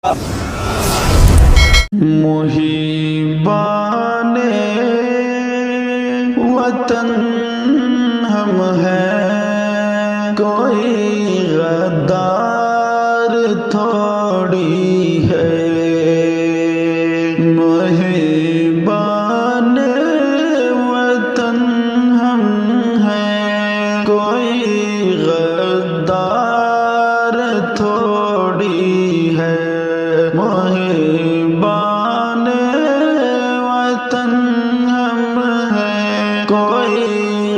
محبان وطن ہم ہیں، کوئی غدار تھوڑی ہے۔ محبان وطن ہم ہیں، کوئی غدار تھوڑی ہے۔ محبان وطن ہم ہیں، کوئی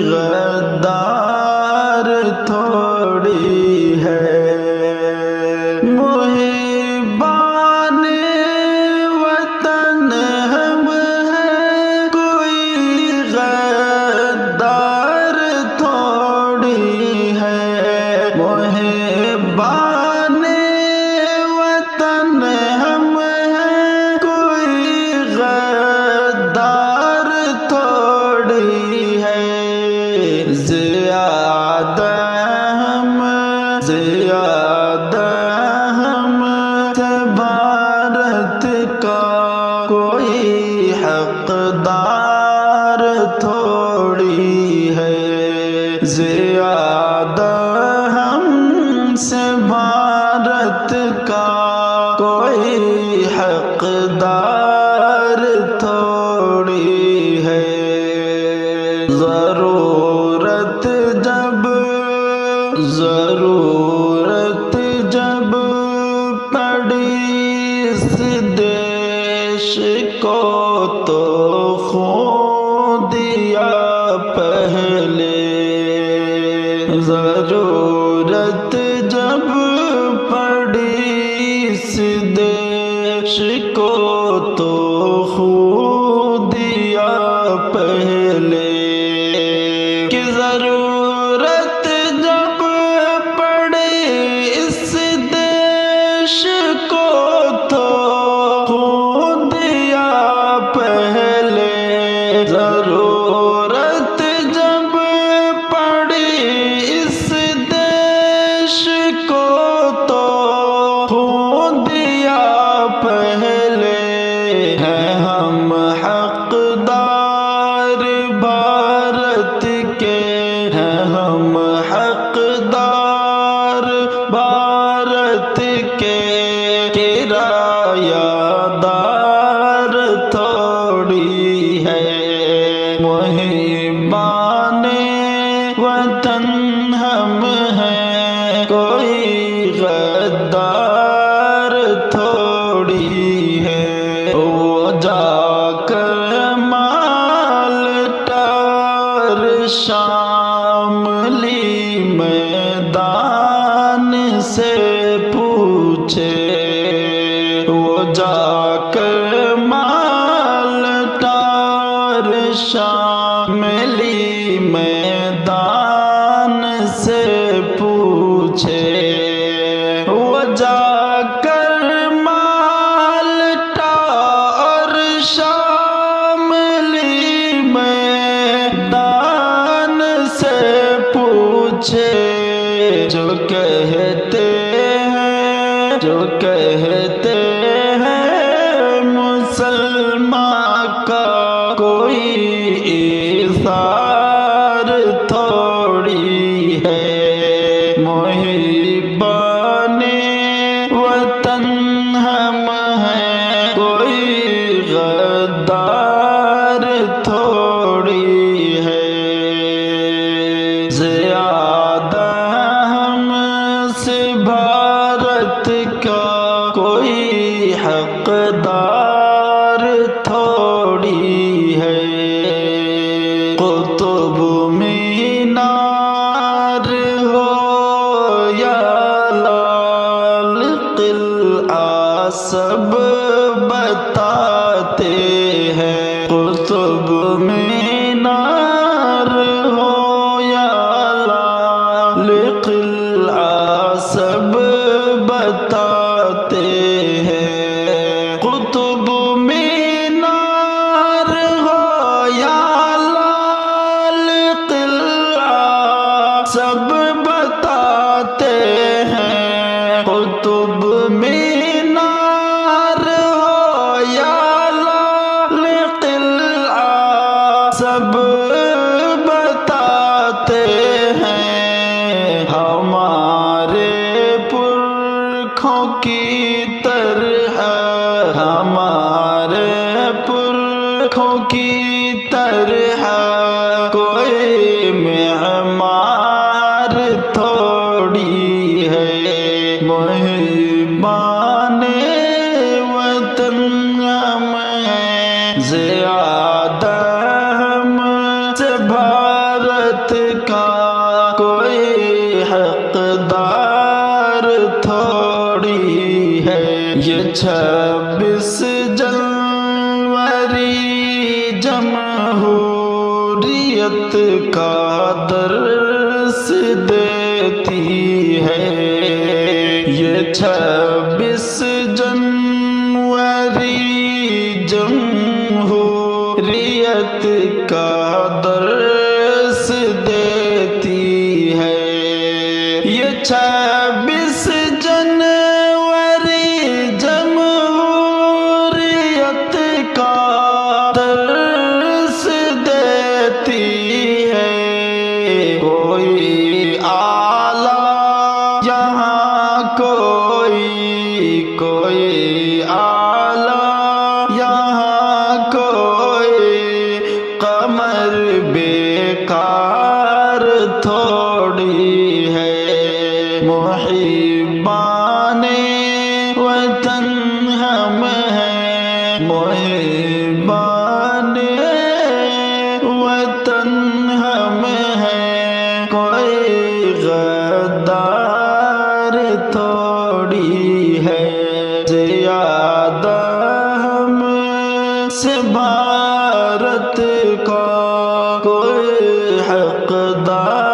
غدار تھوڑی ہے۔ محبان وطن ہم ہیں، کوئی غدار تھوڑی ہے۔ محبان وطن ہم ہیں، کوئی غدار تھوڑی ہے۔ زیادہ ہم سے بھارت کا کوئی حقدار تھوڑی ہے۔ زیادہ ہم سے بھارت کا کوئی حقدار تھوڑی ہے۔ ضرورت جب پڑی اس دیش کو تو خون دیا پہلے۔ ضرورت جب پڑی اس دیش کو تو خون دیا پہلے۔ کہ ضرورت جب پڑی اس دیش کو تو خون دیا پہلے۔ ضرورت جب پڑی اس دیش کو تو خون دیا پہلے۔ ہیں ہم حقدار بھارت کے، ہیں ہم حقدار بھارت کے۔ کرایہ دار تھوڑی ہے۔ محبان وطن ہم ہیں، کوئی غدار تھوڑی ہے۔ وہ جا کر مالٹار شاملی میدان سے پوچھے۔ وہ جا کر مالٹار شاملی میدان سے پوچھے۔ وہ جا کر مالٹار شاملی میدان سے پوچھے۔ جو کہتے ہیں مسلمان کا کوئی ایثار تھوڑی ہے۔ محبان وطن ہم ہیں، کوئی غدار تھوڑی ہے۔ زیادہ ہم سے بھارت کا کوئی حقدار تھوڑی ہے۔ قطب مینار ہو یا لال قلعہ سب بتاتے ہیں۔ قطب مینار ہو یا لال قلعہ سب بتاتے ہیں۔ قطب مینار ہو یا لال قلعہ سب بتاتے ہیں۔ قطب مینار طرح ہمارے پرکھوں کی طرح کوئی معمار تھوڑی ہے محبان وطن میں زیادہ ہم سے بھارت کا کوئی حقدار تھوڑی ہے یہ 26 جنوری جمہوریت کا درس دیتی ہے یہ 26 جنوری جمہوریت کا درس دیتی ہے یہ 26 جنوری جمہوریت کا درس دیتی ہے کوئی آلہ یہاں کوئی آلہ یہاں کوئی قمر بیکار تھوڑی ہے محبان وطن ہم ہیں محبان وطن ہم ہیں کوئی غدار تھوڑی ہے زیادہ ہم سے بھارت کا کوئی حقدار